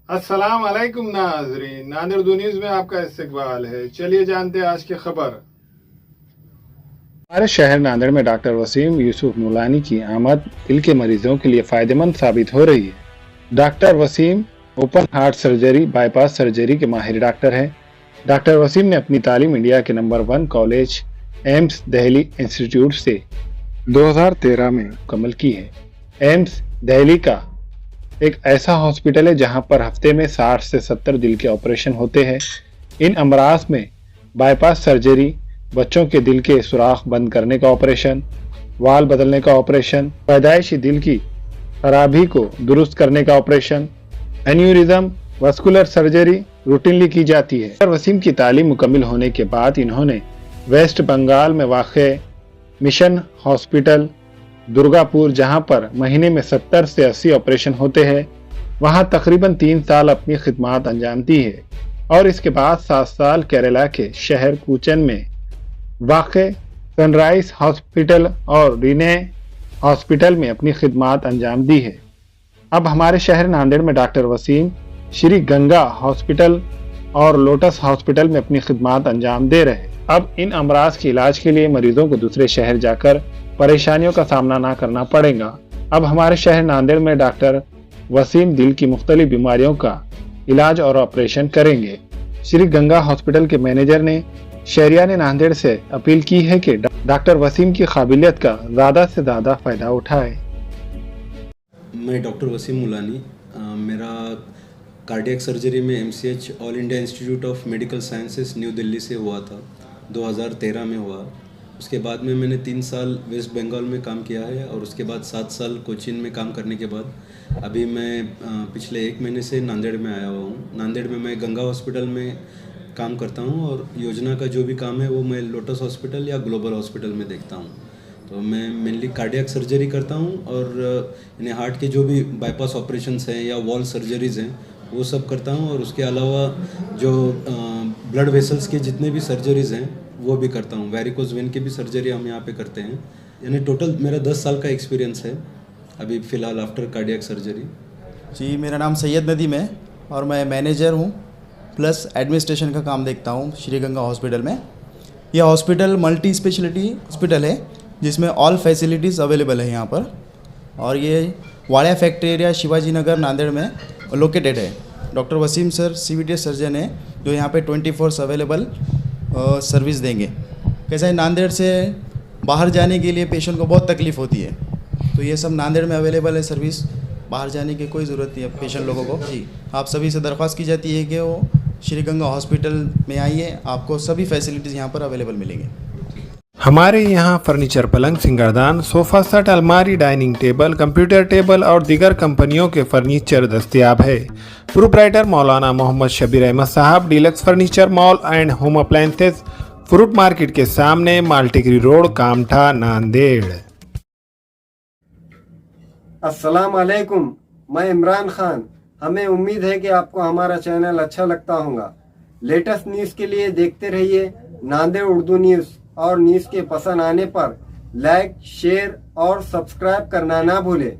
अस्सलाम वालेकुम नाजरीन, नादिर न्यूज़ में आपका इस्तकबाल है। चलिए जानते हैं आज की खबर। हमारे शहर नांदेड़ में डॉक्टर वसीम यूसुफ मुलानी की आमद दिल के मरीजों के लिए फायदेमंद साबित हो रही है। Doctor Wasim open heart surgery bypass surgery के माहिर डॉक्टर हैं। डॉक्टर वसीम ने अपनी तालीम इंडिया के number 1 college AIIMS Delhi institute से 2013 में मुकम्मल की है। एम्स दिल्ली का एक ऐसा हॉस्पिटल है जहां पर हफ्ते में 60 से 70 दिल के ऑपरेशन होते हैं। इन अमराज में बाईपास सर्जरी, बच्चों के दिल के सुराख बंद करने का ऑपरेशन, वाल बदलने का ऑपरेशन, पैदाइशी दिल की खराबी को दुरुस्त करने का operation, aneurysm, vascular surgery routinely की जाती है। डॉक्टर वसीम की तालीम मुकम्मल होने के बाद इन्होंने वेस्ट बंगाल में वाक़ मिशन हॉस्पिटल दुर्गापुर, जहां पर महीने में 70 से 80 ऑपरेशन होते हैं, वहां तकरीबन 3 साल अपनी खिदमत अंजाम दी है और इसके बाद 7 साल केरला के शहर कोचन में वाक़ सनराइज हॉस्पिटल और रीने हॉस्पिटल में अपनी खिदमत अंजाम दी है। अब हमारे शहर नांदेड़ में डॉक्टर वसीम श्री गंगा हॉस्पिटल और लोटस हॉस्पिटल में अपनी खिदमत अंजाम दे रहे हैं। अब इन अमराज के इलाज के लिए मरीजों को दूसरे शहर जाकर परेशानियों का सामना ना करना पड़ेगा। अब हमारे शहर नांदेड़ में डॉक्टर वसीम दिल की मुख्तलिफ बीमारियों का इलाज और ऑपरेशन करेंगे। श्री गंगा हॉस्पिटल के मैनेजर ने शहरिया ने नांदेड़ से अपील की है कि डॉक्टर वसीम की काबिलियत का ज़्यादा से ज़्यादा फायदा उठाए। मैं डॉक्टर वसीम मुलानी, मेरा कार्डियक सर्जरी में MCH all India institute of medical sciences new Delhi से हुआ था, 2013 में हुआ। उसके बाद में मैंने 3 साल वेस्ट बंगाल में काम किया है और उसके बाद 7 साल कोचीन में काम करने के बाद अभी मैं पिछले 1 महीने से नांदेड़ में आया हुआ हूँ। नांदेड़ में मैं गंगा हॉस्पिटल में काम करता हूँ और योजना का जो भी काम है वो मैं लोटस हॉस्पिटल या ग्लोबल हॉस्पिटल में देखता हूँ। तो मैं मेनली कार्डियक सर्जरी करता हूँ और इन्हें हार्ट के जो भी बाईपास ऑपरेशंस हैं या वॉल सर्जरीज़ हैं वो सब करता हूँ और उसके अलावा जो ब्लड वेसल्स के जितने भी सर्जरीज़ हैं वो भी करता हूँ। वेरिकोज वेन की भी सर्जरी हम यहाँ पे करते हैं। यानी टोटल मेरा 10 साल का एक्सपीरियंस है अभी फ़िलहाल आफ्टर कार्डियक सर्जरी। जी, मेरा नाम सैयद नदीम है और मैं मैनेजर हूँ प्लस एडमिनिस्ट्रेशन का काम देखता हूँ श्री गंगा हॉस्पिटल में। यह हॉस्पिटल मल्टी स्पेशलिटी हॉस्पिटल है जिसमें ऑल फैसिलिटीज़ अवेलेबल है यहाँ पर और ये वाड़ा फैक्ट्री एरिया शिवाजी नगर नांदेड़ में लोकेटेड है। Doctor Wasim sir CVT surgeon है जो यहाँ पे 24 अवेलेबल सर्विस देंगे। कैसा है, नांदेड़ से बाहर जाने के लिए पेशेंट को बहुत तकलीफ़ होती है, तो ये सब नांदेड़ में अवेलेबल है सर्विस। बाहर जाने की कोई ज़रूरत नहीं है पेशेंट लोगों को। जी, आप सभी से दरख्वास्त की जाती है कि वो श्री गंगा हॉस्पिटल में आइए, आपको सभी फैसिलिटीज़ यहाँ पर अवेलेबल मिलेंगे। हमारे यहाँ फर्नीचर, पलंग, सिंगारदान, सोफा सेट, अलमारी, डाइनिंग टेबल, कंप्यूटर टेबल और दीगर कंपनियों के फर्नीचर दस्तयाब है। प्रोप्राइटर मौलाना मोहम्मद शबीर अहमद साहब, deluxe furniture mall and home appliances, fruit market के सामने, माल्टीगिरी रोड, कामठा, नांदेड़। अस्सलाम वालेकुम, मैं इमरान खान। हमें उम्मीद है कि आपको हमारा चैनल अच्छा लगता होगा। लेटेस्ट न्यूज़ के लिए देखते रहिए नांदेड़ उर्दू न्यूज़ और न्यूज़ के पसंद आने पर लाइक, शेयर और सब्सक्राइब करना ना भूलें।